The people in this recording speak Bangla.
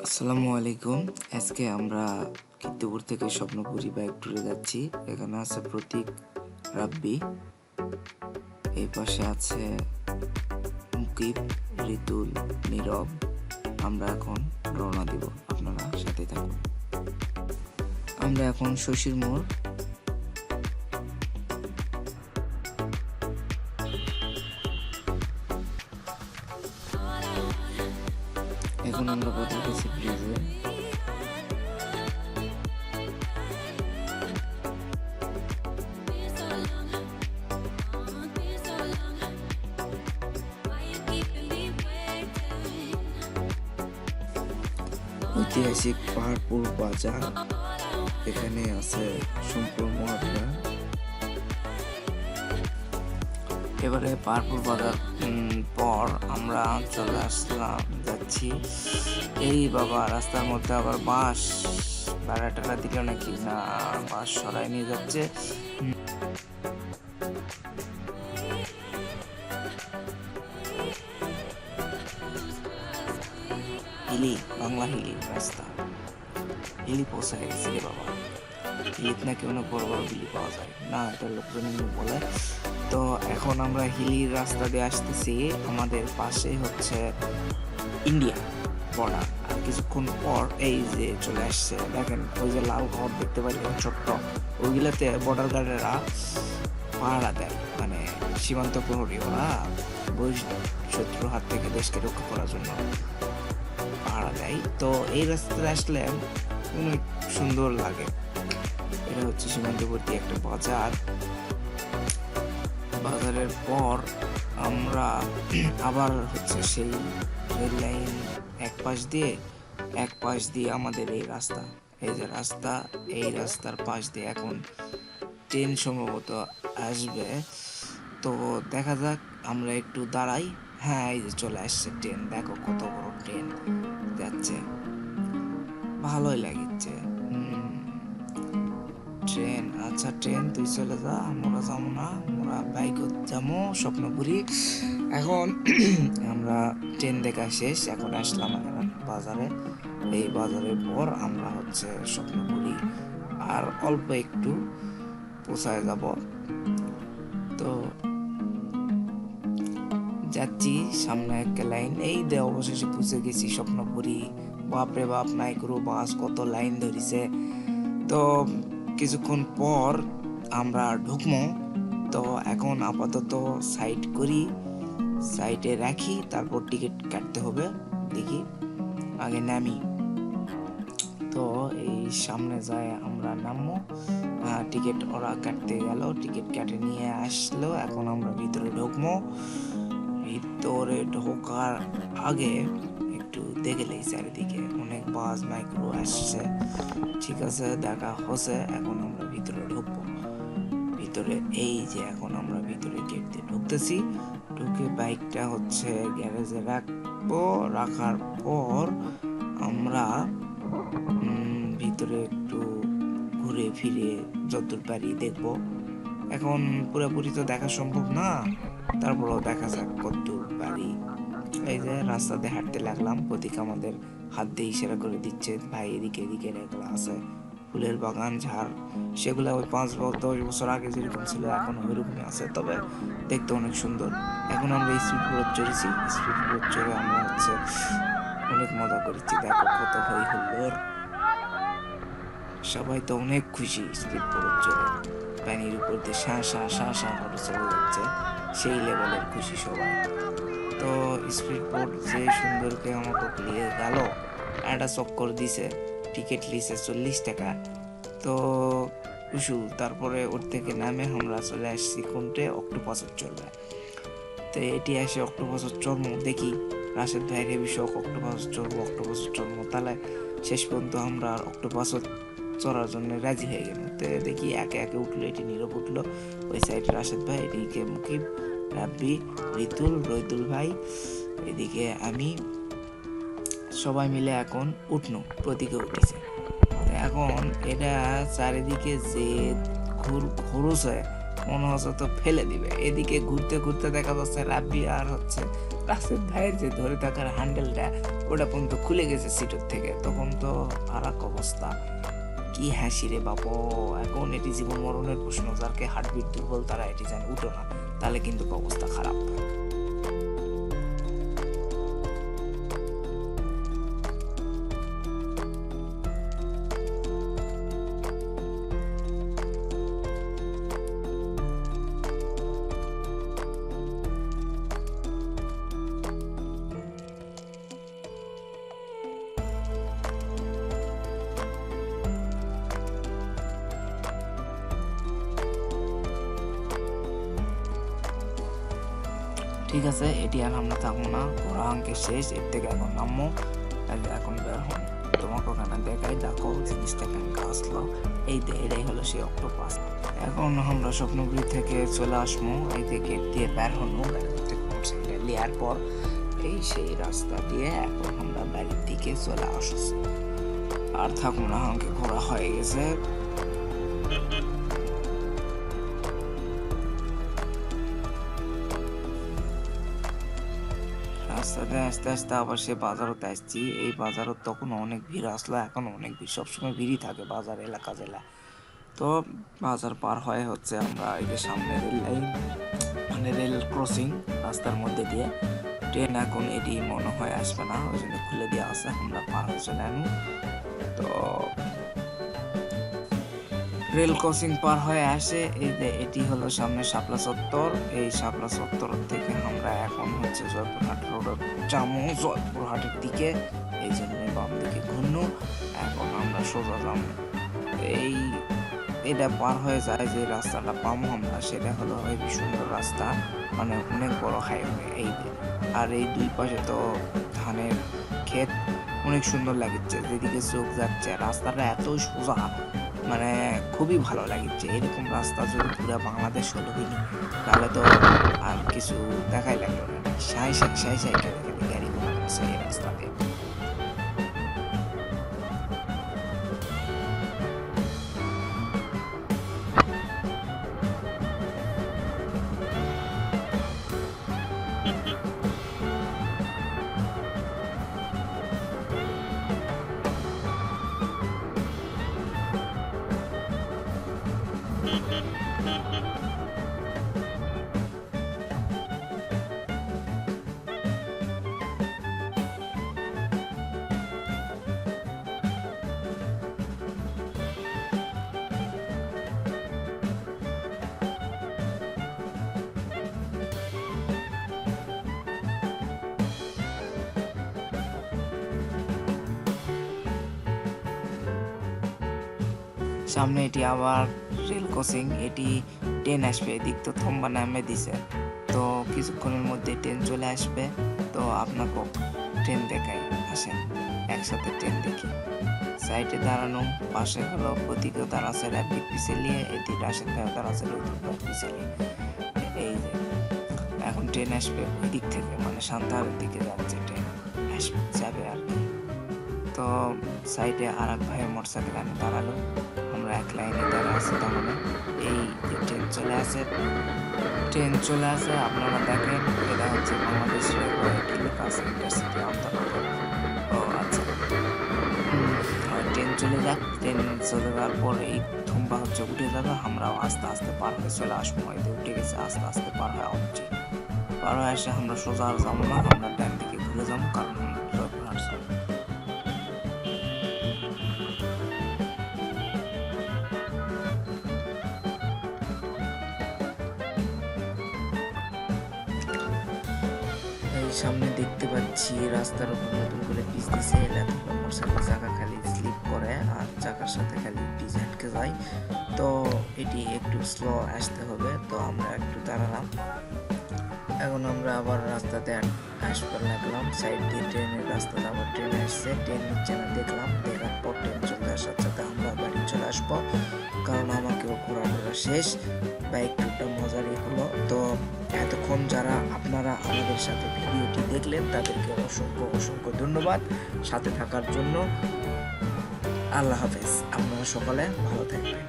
আসসালামু আলাইকুম। আজকে আমরা কীর্তিপুর থেকে স্বপ্নপুরী বাইক ট্যুরে যাচ্ছি। এখানে আছে প্রতীক, রাব্বি, এই পাশে আছে মুকিব, রিতুল, নীরব। আমরা এখন রওনা দিব, আপনারা সাথে থাকুন। আমরা এখন শশীর মোড়। এখন আমরা কোথায় গেছি ব্রিজে। ঐতিহাসিক পাহাড়পুর বাজার, এখানে আছে সম্পূর্ণ মহাবিহার। এবারে পাহাড়পুর বাজার পর আমরা চলে আসলাম, যাচ্ছি এই বাবা রাস্তার মধ্যে আবার বাঁশ ভাড়া টাড়া দিল নাকি, না বাঁশ সরাই নিয়ে যাচ্ছে। হিলি, বাংলা হিলি রাস্তা, হিলি পৌঁছায় গেছি রে বাবা। হিলিত নাকি অনেক বড় বড় বিলি পাওয়া যায়, না এটা লোকজন বলে। তো এখন আমরা হিলির রাস্তা দিয়ে আসতেছি, আমাদের পাশে হচ্ছে ইন্ডিয়া বর্ডার। আর কিছুক্ষণ পর এই যে চলে আসছে, দেখেন ওই যে লাল ঘর দেখতে পাচ্ছেন ছোট্ট, ওইগুলোতে বর্ডার গার্ডেরা পাহারা দেয়, মানে সীমান্ত প্রহরী, ওরা শত্রুর হাত থেকে দেশকে রক্ষা করার জন্য পাহারা দেয়। তো এই রাস্তাতে আসলে অনেক সুন্দর লাগে। এটা হচ্ছে সীমান্তবর্তী একটা বাজার। বাজারের পর আমরা আবার হচ্ছে সেই রেল লাইন এক পাশ দিয়ে আমাদের এই রাস্তা, এই যে রাস্তা, এই রাস্তার পাশ দিয়ে এখন ট্রেন সম্ভবত আসবে। তো দেখা যাক, আমরা একটু দাঁড়াই। হ্যাঁ, এই যে চলে আসছে ট্রেন, দেখো কত বড় ট্রেন যাচ্ছে, ভালোই লাগছে। ট্রেন, আচ্ছা ট্রেন তুই চলে যা, আমরা যাবো না, আমরা বাইক যাবো স্বপ্নপুরী। এখন আমরা ট্রেন দেখা শেষ, এখন আসলাম বাজারে। এই বাজারের পর আমরা হচ্ছে স্বপ্নপুরী, আর অল্প একটু পৌঁছায় যাব। তো যাচ্ছি, সামনে একটা লাইন, এই দে অবশেষে পৌঁছে গেছি স্বপ্নপুরী। বাপরে বাপ, মাইক্রো বাস কত লাইন ধরিছে। তো কিছুক্ষণ পর আমরা ঢুকবো। তো এখন আপাতত সাইডে রাখি, তারপর টিকিট কাটতে হবে। দেখি আগে নামি। তো এই সামনে যায় আমরা নামবো, টিকিট ওরা কাটতে গেল, টিকিট কাটে নিয়ে আসলো। এখন আমরা ভিতরে ঢুকবো। ভিতরে ঢোকার আগে একটু দেখে লাই চারিদিকে, অনেক বাস মাইক্রো আসছে, ঠিক আছে দেখা হচ্ছে। এখন আমরা ভিতরে ঢুকবো। ভিতরে এই যে এখন আমরা ভিতরে গেট দিয়ে ঢুকতেছি। ঢুকে বাইকটা হচ্ছে গ্যারেজে রাখবো। রাখার পর আমরা ভিতরে একটু ঘুরে ফিরে যতদূর পারি দেখবো। এখন পুরোপুরি তো দেখা সম্ভব না, তারপরেও দেখা যাক কতদূর পারি। এই যে রাস্তাতে হাঁটতে লাগলাম, প্রতীক আমাদের হাত দিয়ে ইশারা করে দিচ্ছে, ভাই এদিকে এদিকে এগুলো আছে ফুলের বাগান, ঝাড়, সেগুলো ওই 5-10 বছর আগে যেরকম ছিল এখন ওইরকমই আছে, তবে দেখতে অনেক সুন্দর। এখন আমরা স্পিড বোট চড়েছি, স্পিড বোট চড়ে আমরা হচ্ছে অনেক মজা করেছি। দেখো কত হই হুল্লোড়, সবাই তো অনেক খুশি স্পিড বোট চড়ে, পানির উপর দিয়ে শাঁ শাঁ শাঁ শাঁ করে চলে যাচ্ছে, সেই লেভেলের খুশি সবাই। তো স্পিড বোট যে সুন্দরকে আমাকে নিয়ে গেল, একটা চক্কর দিছে, টিকিট লিছে 40 টাকা। তো কুশু, তারপরে ওর থেকে নামে আমরা চলে আসছি কোনটে অক্টোপাসের চলবে। তো এটি এসে অক্টোপাসের চর্ম দেখি, রাশেদ ভাইয়ের হেবি শখ, অক্টোপাসের চর্ম, তাহলে শেষ পর্যন্ত আমরা অক্টোপাসের চড়ার জন্য রাজি হয়ে গেল। তো দেখি একে একে উঠলো, এটি নীরব উঠলো, ওই সাইডে রাশেদ ভাই, এদিকে মুকিব, রাব্বি, রইদুল ভাই, এদিকে আমি, সবাই মিলে এখন উঠনো, প্রতীকে উঠেছে। এখন এটা চারিদিকে যে ঘুরুছে, মনে হচ্ছে তো ফেলে দিবে। এদিকে ঘুরতে ঘুরতে দেখা যাচ্ছে রাব্বি আর হচ্ছে রাসেল ভাইয়ের যে ধরে থাকার হ্যান্ডেলটা ওটা পর্যন্ত খুলে গেছে সিটের থেকে। তখন তো আর এক অবস্থা, কি হাসি রে বাবা। এখন এটি জীবন মরণের প্রশ্ন, যারকে হার্টবিট দুর্বল তারা এটি জানে উঠো না, তাহলে কিন্তু অবস্থা খারাপ। ঠিক আছে, এটি আর আমরা থাকবো না, ঘোরা আঙ্কে শেষ, এর থেকে এখন নামবো, এখন বের হন। তোমাকে ওখানে দেখাই, দেখো জিনিসটা কেমন আসলো। এই এটাই হলো সেই অক্টোপাস। এখন আমরা স্বপ্নপুরী থেকে চলে আসবো, এই যে গেট দিয়ে বের হনো, গাড়ির থেকে মোটরসাইকেল নেওয়ার পর এই সেই রাস্তা দিয়ে এখন আমরা বাড়ির দিকে চলে আসছি। আর থাকবো না, আমাকে ঘোরা হয়ে গেছে। রাস্তাতে আস্তে আস্তে আবার সে বাজারতে আসছি। এই বাজারত তখন অনেক ভিড় আসলো, এখন অনেক ভিড়, সবসময় ভিড়ই থাকে বাজার এলাকা জেলা। তো বাজার পার হয়ে হচ্ছে আমরা এই যে সামনে রেল লাইন, মানে রেল ক্রসিং রাস্তার মধ্যে দিয়ে। ট্রেন এখন এটি মনে হয় আসবে না, ওই জন্য খুলে দেওয়া আছে, আমরা পার হয়ে চলে আনু। তো রেল ক্রসিং পার হয়ে আসে, এই যে এটি হলো সামনে শাপলা চত্বর। এই শাপলা চত্বর থেকে আমরা এখন হচ্ছে জয়পুরহাট রোড যাবো, জয়পুরহাটের দিকে। এই জন্য বাম দিকে ঘুরনো, এখন আমরা সোজা যাবো। এই এটা পার হয়ে যায় যে রাস্তাটা পাবো আমরা, সেটা হলো হেবি সুন্দর রাস্তা, মানে অনেক বড় হাইওয়ে। এই আর এই দুই পাশে তো ধানের ক্ষেত, অনেক সুন্দর লাগছে যেদিকে চোখ যাচ্ছে। রাস্তাটা এত সোজা, মানে খুবই ভালো লাগছে। এরকম রাস্তা যদি পুরো বাংলাদেশ হলো তাহলে তো আর কিছু দেখাই লাগলো না। সাই গাড়ি বানাচ্ছে এই রাস্তাতে। সামনে এটি আবার রেল ক্রসিং, এটি ট্রেন আসবে, এদিক তো থম্বা নামে দিছে। তো কিছুক্ষণের মধ্যে ট্রেন চলে আসবে। তো আপনাকে ট্রেন দেখাই, আসেন একসাথে ট্রেন দেখি। সাইডে দাঁড়ানো, পাশে হলো প্রতীকেও দাঁড়াচ্ছে র্যাপিড পিছালিয়ে, এটি রাশেদ ভাইও দাঁড়াচ্ছে পিছালিয়ে। এই যে এখন ট্রেন আসবে ওই দিক থেকে, মানে সান্তাহারের দিকে যাচ্ছে ট্রেন, আসবে যাবে আর কি। তো সাইডে আর এক ভাইয়ের মোটরসাইকেল আমি দাঁড়ালো, আমরা এক লাইনে দাঁড়া আছি। তাহলে এই যে ট্রেন চলে আসে, আপনারা দেখেন, এটা হচ্ছে বাংলাদেশ রেলওয়ে, কি লেখা আছে ইন্টারসিটি আন্তর্জাতিক। ও আচ্ছা, ট্রেন চলে যাওয়ার পর এই থুম্বা হচ্ছে উঠে যাবে, আমরাও আস্তে আস্তে পার হয়ে চলে আসবো। এতে উঠে গেছে, আস্তে আস্তে পার হয়ে আসছি। পার হয়ে আসে আমরা সোজা আর যাবো না, আমরা ডান দিকে ঘুরে যাবো, কারণ জয়পুরহাট যাবো। সামনে দেখতে পাচ্ছি রাস্তার উপর নতুন করে পিচ দিছে, এটা থেকে মোটরসাইকেল চাকা খালি স্লিপ করে আর চাকার সাথে খালি পিচ আটকে যায়। তো এটি একটু স্লো আসতে হবে। তো আমরা একটু দাঁড়ালাম, এখন আমরা আবার রাস্তাতে আসতে লাগলাম। সাইড দিয়ে ট্রেনের রাস্তাতে আবার ট্রেন আসছে, ট্রেন নিচ্ছে না দেখলাম, দেখার পর ট্রেন চলে আসার সাথে আমরা বাড়ি চলে আসবো, কারণ আমাকেও ঘোরাঘোরা শেষ, বাইক টুরটা মজারই হলো। তো এতক্ষণ যারা আপনারা আমাদের সাথে ভিডিওটি দেখলেন তাদেরকে অসংখ্য ধন্যবাদ সাথে থাকার জন্য। আল্লাহ হাফেজ, আপনারা সকলে ভালো থাকবেন।